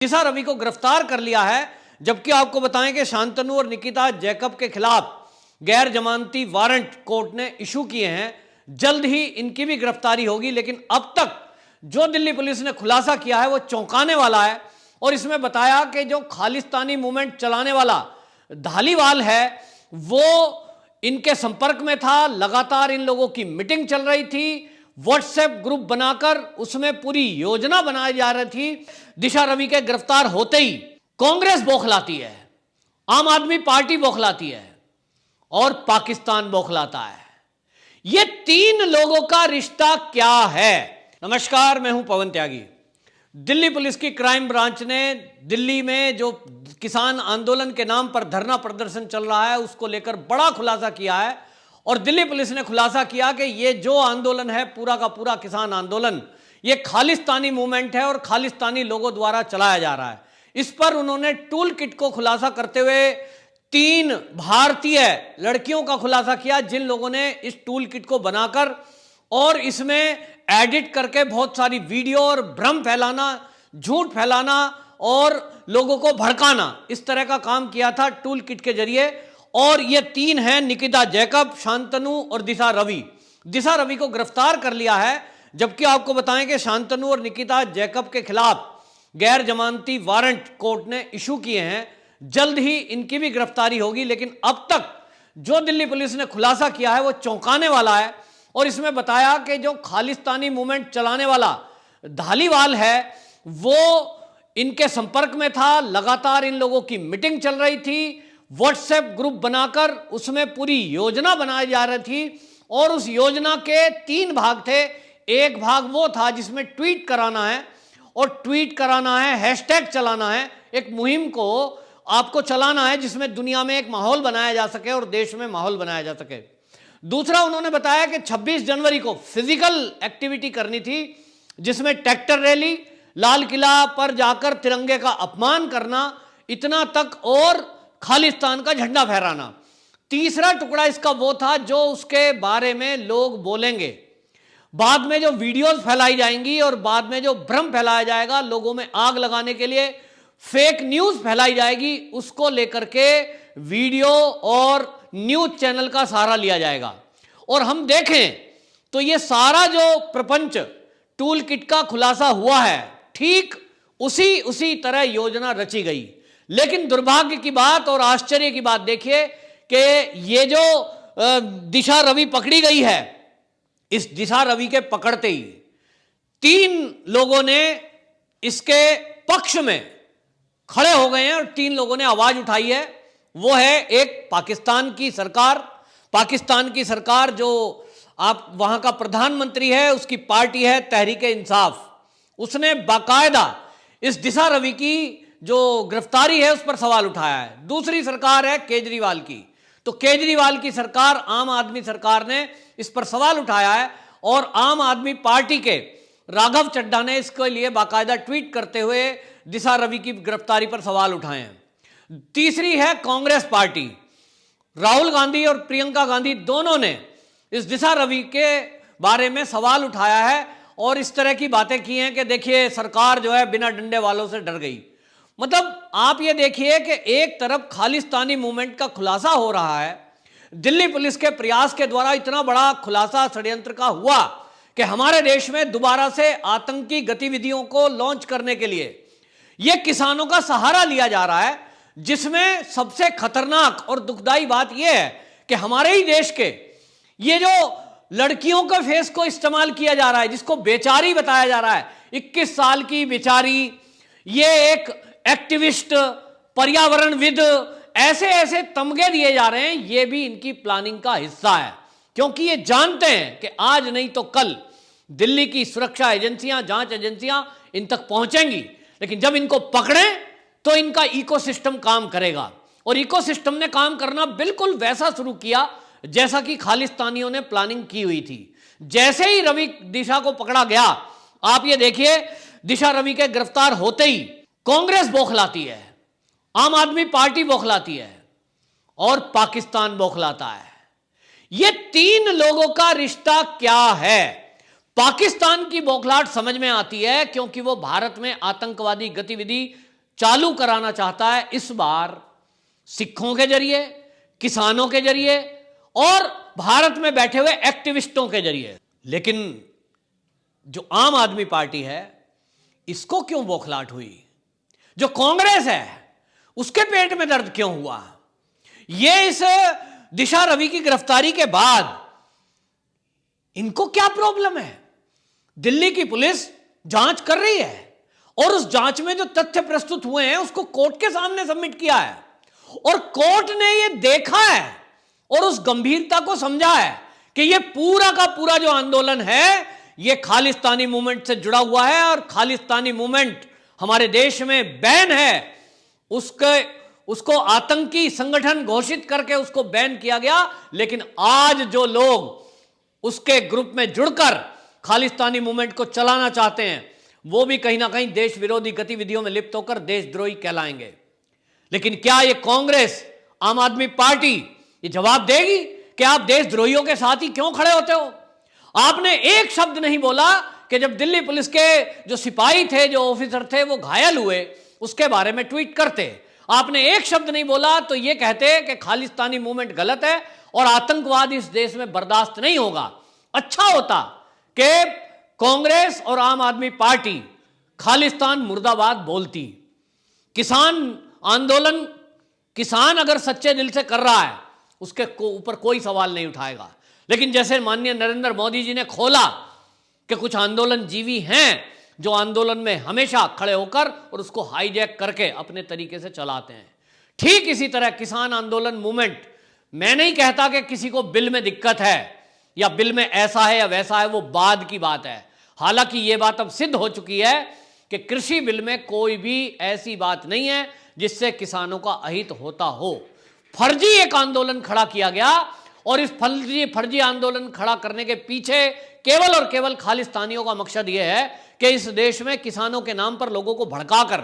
दिशा रवि को गिरफ्तार कर लिया है। जबकि आपको बताएं कि शांतनु और निकिता जैकब के खिलाफ गैर जमानती वारंट कोर्ट ने इशू किए हैं। जल्द ही इनकी भी गिरफ्तारी होगी। लेकिन अब तक जो दिल्ली पुलिस ने खुलासा किया है वो चौंकाने वाला है। और इसमें बताया कि जो खालिस्तानी मूवमेंट चलाने वाला धालीवाल है वो इनके संपर्क में था। लगातार इन लोगों की मीटिंग चल रही थी, व्हाट्सएप ग्रुप बनाकर उसमें पूरी योजना बनाई जा रही थी। दिशा रवि के गिरफ्तार होते ही कांग्रेस बौखलाती है, आम आदमी पार्टी बौखलाती है और पाकिस्तान बौखलाता है। ये तीन लोगों का रिश्ता क्या है? नमस्कार, मैं हूं पवन त्यागी। दिल्ली पुलिस की क्राइम ब्रांच ने दिल्ली में जो किसान आंदोलन के नाम पर धरना प्रदर्शन चल रहा है उसको लेकर बड़ा खुलासा किया है। और दिल्ली पुलिस ने खुलासा किया कि ये जो आंदोलन है पूरा का पूरा किसान आंदोलन ये खालिस्तानी मूवमेंट है और खालिस्तानी लोगों द्वारा चलाया जा रहा है। इस पर उन्होंने टूल किट को खुलासा करते हुए तीन भारतीय लड़कियों का खुलासा किया जिन लोगों ने इस टूल किट को बनाकर और इसमें एडिट करके बहुत सारी वीडियो और भ्रम फैलाना, झूठ फैलाना और लोगों को भड़काना, इस तरह का काम किया था टूल किट के जरिए। और ये तीन हैं, निकिता जैकब, शांतनु और दिशा रवि। दिशा रवि को गिरफ्तार कर लिया है। जबकि आपको बताएं कि शांतनु और निकिता जैकब के खिलाफ गैर जमानती वारंट कोर्ट ने इशू किए हैं। जल्द ही इनकी भी गिरफ्तारी होगी। लेकिन अब तक जो दिल्ली पुलिस ने खुलासा किया है वो चौंकाने वाला है। और इसमें बताया कि जो खालिस्तानी मूवमेंट चलाने वाला धालीवाल है वो इनके संपर्क में था। लगातार इन लोगों की मीटिंग चल रही थी, व्हाट्सएप ग्रुप बनाकर उसमें पूरी योजना बनाई जा रही थी। और उस योजना के तीन भाग थे। एक भाग वो था जिसमें ट्वीट कराना है और ट्वीट कराना है, हैशटैग चलाना है, एक मुहिम को आपको चलाना है जिसमें दुनिया में एक माहौल बनाया जा सके और देश में माहौल बनाया जा सके। दूसरा उन्होंने बताया कि 26 जनवरी को फिजिकल एक्टिविटी करनी थी जिसमें ट्रैक्टर रैली, लाल किला पर जाकर तिरंगे का अपमान करना, इतना तक, और खालिस्तान का झंडा फहराना। तीसरा टुकड़ा इसका वो था जो उसके बारे में लोग बोलेंगे, बाद में जो वीडियोस फैलाई जाएंगी और बाद में जो भ्रम फैलाया जाएगा, लोगों में आग लगाने के लिए फेक न्यूज फैलाई जाएगी, उसको लेकर के वीडियो और न्यूज चैनल का सहारा लिया जाएगा। और हम देखें तो ये सारा जो प्रपंच टूल किट का खुलासा हुआ है ठीक उसी तरह योजना रची गई। लेकिन दुर्भाग्य की बात और आश्चर्य की बात देखिए कि ये जो दिशा रवि पकड़ी गई है, इस दिशा रवि के पकड़ते ही तीन लोगों ने इसके पक्ष में खड़े हो गए हैं और तीन लोगों ने आवाज उठाई है। वो है एक पाकिस्तान की सरकार जो आप वहां का प्रधानमंत्री है, उसकी पार्टी है तहरीक-ए-इंसाफ। उसने बाकायदा इस दिशा रवि की जो गिरफ्तारी है उस पर सवाल उठाया है। दूसरी सरकार है केजरीवाल की, तो केजरीवाल की सरकार, आम आदमी सरकार ने इस पर सवाल उठाया है। और आम आदमी पार्टी के राघव चड्ढा ने इसके लिए बाकायदा ट्वीट करते हुए दिशा रवि की गिरफ्तारी पर सवाल उठाए हैं। तीसरी है कांग्रेस पार्टी, राहुल गांधी और प्रियंका गांधी दोनों ने इस दिशा रवि के बारे में सवाल उठाया है और इस तरह की बातें की हैं कि देखिए सरकार जो है बिना डंडे वालों से डर गई। मतलब आप ये देखिए कि एक तरफ खालिस्तानी मूवमेंट का खुलासा हो रहा है, दिल्ली पुलिस के प्रयास के द्वारा इतना बड़ा खुलासा षड्यंत्र का हुआ कि हमारे देश में दोबारा से आतंकी गतिविधियों को लॉन्च करने के लिए यह किसानों का सहारा लिया जा रहा है। जिसमें सबसे खतरनाक और दुखदाई बात यह है कि हमारे ही देश के ये जो लड़कियों का फेस को इस्तेमाल किया जा रहा है, जिसको बेचारी बताया जा रहा है, 21 साल की बेचारी, ये एक एक्टिविस्ट, पर्यावरणविद, ऐसे तमगे दिए जा रहे हैं। ये भी इनकी प्लानिंग का हिस्सा है क्योंकि ये जानते हैं कि आज नहीं तो कल दिल्ली की सुरक्षा एजेंसियां, जांच एजेंसियां इन तक पहुंचेंगी। लेकिन जब इनको पकड़ें तो इनका इकोसिस्टम काम करेगा। और इकोसिस्टम ने काम करना बिल्कुल वैसा शुरू किया जैसा कि खालिस्तानियों ने प्लानिंग की हुई थी। जैसे ही रवि दिशा को पकड़ा गया, आप ये देखिए, दिशा रवि के गिरफ्तार होते ही कांग्रेस बौखलाती है, आम आदमी पार्टी बौखलाती है और पाकिस्तान बौखलाता है। ये तीन लोगों का रिश्ता क्या है? पाकिस्तान की बौखलाहट समझ में आती है क्योंकि वो भारत में आतंकवादी गतिविधि चालू कराना चाहता है, इस बार सिखों के जरिए, किसानों के जरिए और भारत में बैठे हुए एक्टिविस्टों के जरिए। लेकिन जो आम आदमी पार्टी है, इसको क्यों बौखलाहट हुई? जो कांग्रेस है, उसके पेट में दर्द क्यों हुआ? ये इस दिशा रवि की गिरफ्तारी के बाद इनको क्या प्रॉब्लम है? दिल्ली की पुलिस जांच कर रही है और उस जांच में जो तथ्य प्रस्तुत हुए हैं उसको कोर्ट के सामने सबमिट किया है और कोर्ट ने यह देखा है और उस गंभीरता को समझा है कि यह पूरा का पूरा जो आंदोलन है यह खालिस्तानी मूवमेंट से जुड़ा हुआ है और खालिस्तानी मूवमेंट हमारे देश में बैन है। उसको आतंकी संगठन घोषित करके उसको बैन किया गया। लेकिन आज जो लोग उसके ग्रुप में जुड़कर खालिस्तानी मूवमेंट को चलाना चाहते हैं, वो भी कहीं ना कहीं देश विरोधी गतिविधियों में लिप्त होकर देशद्रोही कहलाएंगे। लेकिन क्या ये कांग्रेस, आम आदमी पार्टी ये जवाब देगी कि आप देशद्रोहियों के साथ ही क्यों खड़े होते हो? आपने एक शब्द नहीं बोला कि जब दिल्ली पुलिस के जो सिपाही थे, जो ऑफिसर थे, वो घायल हुए, उसके बारे में ट्वीट करते। आपने एक शब्द नहीं बोला तो ये कहते कि खालिस्तानी मूवमेंट गलत है और आतंकवाद इस देश में बर्दाश्त नहीं होगा। अच्छा होता कि कांग्रेस और आम आदमी पार्टी खालिस्तान मुर्दाबाद बोलती। किसान आंदोलन, किसान अगर सच्चे दिल से कर रहा है उसके ऊपर कोई सवाल नहीं उठाएगा। लेकिन जैसे माननीय नरेंद्र मोदी जी ने खोला कि कुछ आंदोलन जीवी हैं जो आंदोलन में हमेशा खड़े होकर और उसको हाईजैक करके अपने तरीके से चलाते हैं, ठीक इसी तरह किसान आंदोलन मूवमेंट, मैं नहीं कहता कि किसी को बिल में दिक्कत है या बिल में ऐसा है या वैसा है, वो बाद की बात है। हालांकि यह बात अब सिद्ध हो चुकी है कि कृषि बिल में कोई भी ऐसी बात नहीं है जिससे किसानों का अहित होता हो। फर्जी एक आंदोलन खड़ा किया गया और इस फर्जी आंदोलन खड़ा करने के पीछे केवल और केवल खालिस्तानियों का मकसद यह है कि इस देश में किसानों के नाम पर लोगों को भड़काकर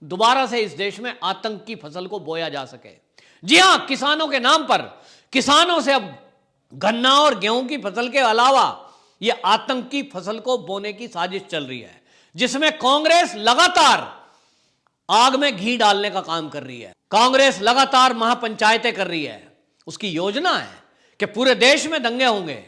दोबारा से इस देश में आतंक की फसल को बोया जा सके। जी हां, किसानों के नाम पर किसानों से अब गन्ना और गेहूं की फसल के अलावा यह आतंक की फसल को बोने की साजिश चल रही है, जिसमें कांग्रेस लगातार आग में घी डालने का काम कर रही है। कांग्रेस लगातार महापंचायतें कर रही है। उसकी योजना है कि पूरे देश में दंगे होंगे,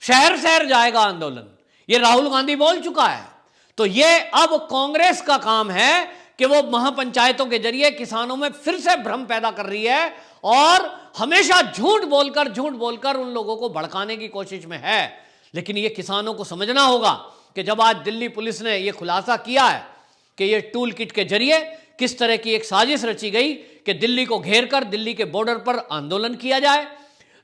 शहर शहर जाएगा आंदोलन। यह राहुल गांधी बोल चुका है। तो यह अब कांग्रेस का काम है कि वो महापंचायतों के जरिए किसानों में फिर से भ्रम पैदा कर रही है और हमेशा झूठ बोलकर उन लोगों को भड़काने की कोशिश में है। लेकिन यह किसानों को समझना होगा कि जब आज दिल्ली पुलिस ने यह खुलासा किया है कि यह टूल किट के जरिए किस तरह की एक साजिश रची गई कि दिल्ली को घेर कर दिल्ली के बॉर्डर पर आंदोलन किया जाए,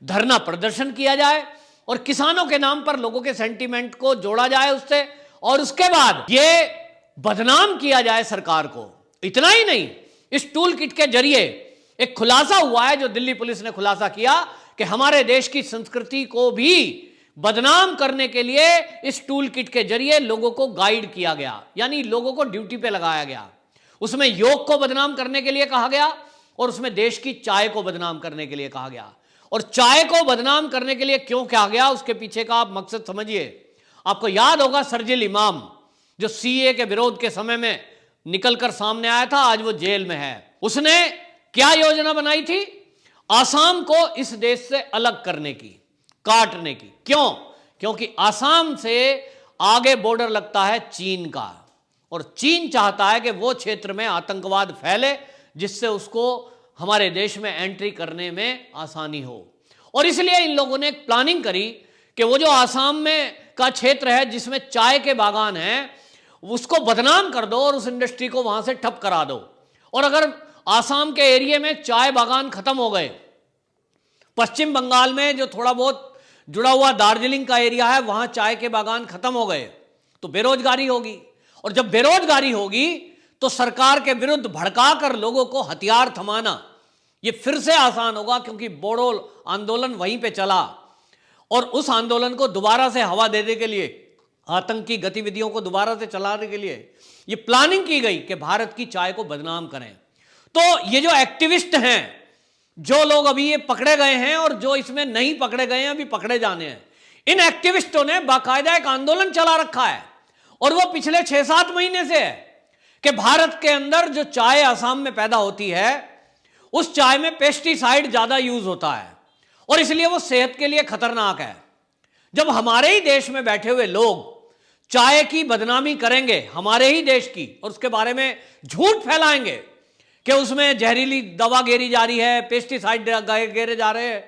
धरना प्रदर्शन किया जाए और किसानों के नाम पर लोगों के सेंटीमेंट को जोड़ा जाए उससे, और उसके बाद यह बदनाम किया जाए सरकार को। इतना ही नहीं, इस टूल किट के जरिए एक खुलासा हुआ है जो दिल्ली पुलिस ने खुलासा किया कि हमारे देश की संस्कृति को भी बदनाम करने के लिए इस टूल किट के जरिए लोगों को गाइड किया गया, यानी लोगों को ड्यूटी पे लगाया गया। उसमें योग को बदनाम करने के लिए कहा गया और उसमें देश की चाय को बदनाम करने के लिए कहा गया। और चाय को बदनाम करने के लिए क्यों कहा गया, उसके पीछे का आप मकसद समझिए। आपको याद होगा शर्जील इमाम जो सीए के विरोध के समय में निकलकर सामने आया था, आज वो जेल में है। उसने क्या योजना बनाई थी? आसाम को इस देश से अलग करने की, काटने की। क्यों? क्योंकि आसाम से आगे बॉर्डर लगता है चीन का और चीन चाहता है कि वो क्षेत्र में आतंकवाद फैले जिससे उसको हमारे देश में एंट्री करने में आसानी हो। और इसलिए इन लोगों ने एक प्लानिंग करी कि वो जो आसाम में का क्षेत्र है जिसमें चाय के बागान हैं उसको बदनाम कर दो और उस इंडस्ट्री को वहां से ठप करा दो। और अगर आसाम के एरिया में चाय बागान खत्म हो गए, पश्चिम बंगाल में जो थोड़ा बहुत जुड़ा हुआ दार्जिलिंग का एरिया है वहां चाय के बागान खत्म हो गए तो बेरोजगारी होगी। और जब बेरोजगारी होगी तो सरकार के विरुद्ध भड़का कर लोगों को हथियार थमाना यह फिर से आसान होगा, क्योंकि बोडो आंदोलन वहीं पे चला और उस आंदोलन को दोबारा से हवा देने के लिए, आतंकी गतिविधियों को दोबारा से चलाने के लिए यह प्लानिंग की गई कि भारत की चाय को बदनाम करें। तो ये जो एक्टिविस्ट हैं, जो लोग अभी ये पकड़े गए हैं और जो इसमें नहीं पकड़े गए हैं, अभी पकड़े जाने हैं, इन एक्टिविस्टों ने बाकायदा एक आंदोलन चला रखा है और वो पिछले 6-7 महीने से है कि भारत के अंदर जो चाय असम में पैदा होती है उस चाय में पेस्टिसाइड ज्यादा यूज होता है और इसलिए वो सेहत के लिए खतरनाक है। जब हमारे ही देश में बैठे हुए लोग चाय की बदनामी करेंगे, हमारे ही देश की, और उसके बारे में झूठ फैलाएंगे कि उसमें जहरीली दवा गेरी जा रही है, पेस्टिसाइड गेरे जा रहे हैं,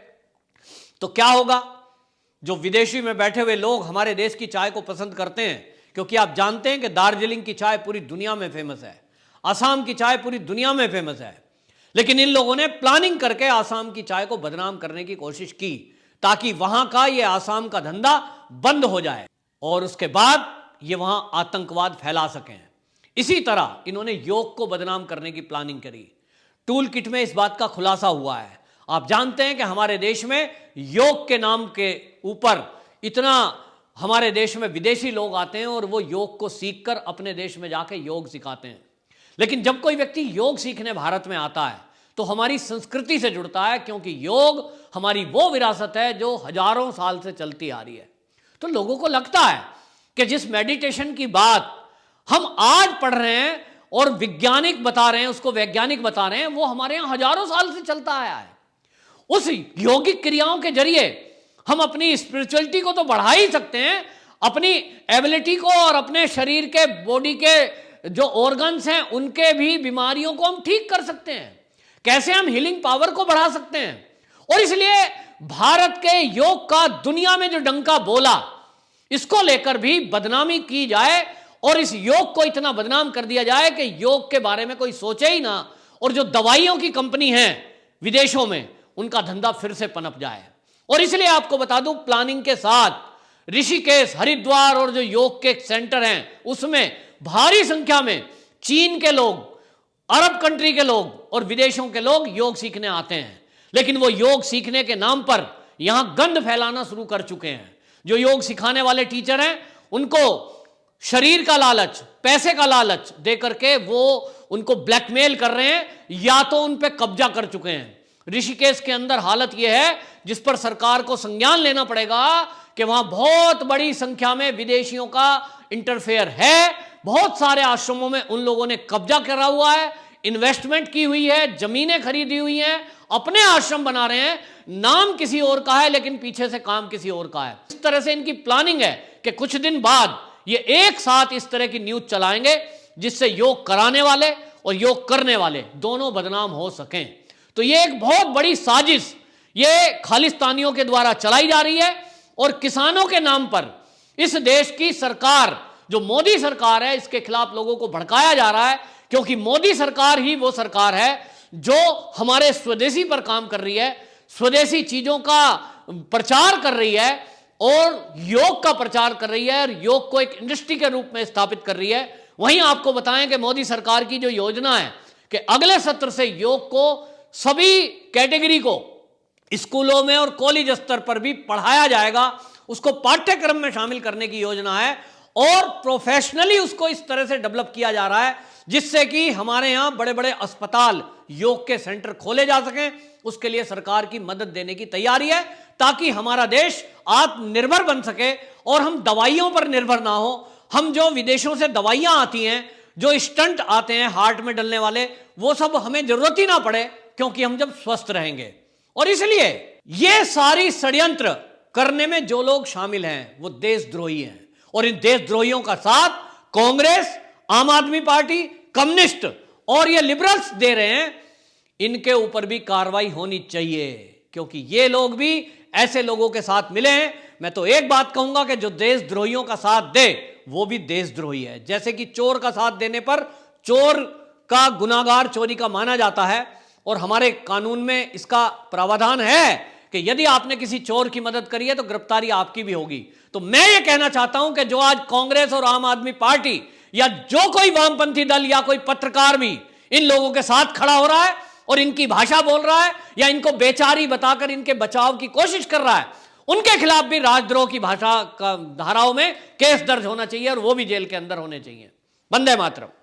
तो क्या होगा? जो विदेशी में बैठे हुए लोग हमारे देश की चाय को पसंद करते हैं, क्योंकि आप जानते हैं कि दार्जिलिंग की चाय पूरी दुनिया में फेमस है, असम की चाय पूरी दुनिया में फेमस है, लेकिन इन लोगों ने प्लानिंग करके असम की चाय को बदनाम करने की कोशिश की ताकि वहां का ये असम का धंधा बंद हो जाए और उसके बाद ये वहां आतंकवाद फैला सकें। इसी तरह इन्होंने योग को बदनाम करने की प्लानिंग करी। टूल किट में इस बात का खुलासा हुआ है। आप जानते हैं कि हमारे देश में योग के नाम के ऊपर इतना हमारे देश में विदेशी लोग आते हैं और वो योग को सीखकर अपने देश में जाके योग सिखाते हैं। लेकिन जब कोई व्यक्ति योग सीखने भारत में आता है तो हमारी संस्कृति से जुड़ता है, क्योंकि योग हमारी वो विरासत है जो हजारों साल से चलती आ रही है। तो लोगों को लगता है कि जिस मेडिटेशन की बात हम आज पढ़ रहे हैं और वैज्ञानिक बता रहे हैं, उसको वैज्ञानिक बता रहे हैं, वो हमारे यहां हजारों साल से चलता आया है। उस योगिक क्रियाओं के जरिए हम अपनी स्पिरिचुअलिटी को तो बढ़ा ही सकते हैं, अपनी एबिलिटी को और अपने शरीर के बॉडी के जो ऑर्गन्स हैं उनके भी बीमारियों को हम ठीक कर सकते हैं। कैसे हम हीलिंग पावर को बढ़ा सकते हैं। और इसलिए भारत के योग का दुनिया में जो डंका बोला, इसको लेकर भी बदनामी की जाए और इस योग को इतना बदनाम कर दिया जाए कि योग के बारे में कोई सोचे ही ना, और जो दवाइयों की कंपनी है विदेशों में उनका धंधा फिर से पनप जाए। और इसलिए आपको बता दूं, प्लानिंग के साथ ऋषिकेश, हरिद्वार और जो योग के सेंटर हैं उसमें भारी संख्या में चीन के लोग, अरब कंट्री के लोग और विदेशों के लोग योग सीखने आते हैं। लेकिन वो योग सीखने के नाम पर यहां गंद फैलाना शुरू कर चुके हैं। जो योग सिखाने वाले टीचर हैं उनको शरीर का लालच, पैसे का लालच दे करके वो उनको ब्लैकमेल कर रहे हैं या तो उन पे कब्जा कर चुके हैं। ऋषिकेश के अंदर हालत यह है जिस पर सरकार को संज्ञान लेना पड़ेगा कि वहां बहुत बड़ी संख्या में विदेशियों का इंटरफेयर है। बहुत सारे आश्रमों में उन लोगों ने कब्जा करा हुआ है, इन्वेस्टमेंट की हुई है, जमीनें खरीदी हुई हैं, अपने आश्रम बना रहे हैं, नाम किसी और का है लेकिन पीछे से काम किसी और का है। इस तरह से इनकी प्लानिंग है कि कुछ दिन बाद ये एक साथ इस तरह की न्यूज चलाएंगे जिससे योग कराने वाले और योग करने वाले दोनों बदनाम हो सकें। तो ये एक बहुत बड़ी साजिश ये खालिस्तानियों के द्वारा चलाई जा रही है और किसानों के नाम पर इस देश की सरकार, जो मोदी सरकार है, इसके खिलाफ लोगों को भड़काया जा रहा है, क्योंकि मोदी सरकार ही वो सरकार है जो हमारे स्वदेशी पर काम कर रही है, स्वदेशी चीजों का प्रचार कर रही है और योग का प्रचार कर रही है और योग को एक इंडस्ट्री के रूप में स्थापित कर रही है। वहीं आपको बताएं कि मोदी सरकार की जो योजना है कि अगले सत्र से योग को सभी कैटेगरी को स्कूलों में और कॉलेज स्तर पर भी पढ़ाया जाएगा, उसको पाठ्यक्रम में शामिल करने की योजना है और प्रोफेशनली उसको इस तरह से डेवलप किया जा रहा है जिससे कि हमारे यहां बड़े बड़े अस्पताल, योग के सेंटर खोले जा सकें। उसके लिए सरकार की मदद देने की तैयारी है ताकि हमारा देश आत्मनिर्भर बन सके और हम दवाइयों पर निर्भर ना हो। हम जो विदेशों से दवाइयां आती हैं, जो स्टंट आते हैं हार्ट में डलने वाले, वो सब हमें जरूरत ही ना पड़े, क्योंकि हम जब स्वस्थ रहेंगे। और इसलिए ये सारी षड्यंत्र करने में जो लोग शामिल हैं वो देशद्रोही हैं और इन देशद्रोहियों का साथ कांग्रेस, आम आदमी पार्टी, कम्युनिस्ट और ये लिबरल्स दे रहे हैं। इनके ऊपर भी कार्रवाई होनी चाहिए, क्योंकि ये लोग भी ऐसे लोगों के साथ मिले हैं। मैं तो एक बात कहूंगा कि जो देशद्रोहियों का साथ दे वो भी देशद्रोही है। जैसे कि चोर का साथ देने पर चोर का गुनाहगार चोरी का माना जाता है और हमारे कानून में इसका प्रावधान है कि यदि आपने किसी चोर की मदद करी है तो गिरफ्तारी आपकी भी होगी। तो मैं ये कहना चाहता हूं कि जो आज कांग्रेस और आम आदमी पार्टी या जो कोई वामपंथी दल या कोई पत्रकार भी इन लोगों के साथ खड़ा हो रहा है और इनकी भाषा बोल रहा है या इनको बेचारी बताकर इनके बचाव की कोशिश कर रहा है, उनके खिलाफ भी राजद्रोह की भाषा का धाराओं में केस दर्ज होना चाहिए और वो भी जेल के अंदर होने चाहिए। वंदे मातरम।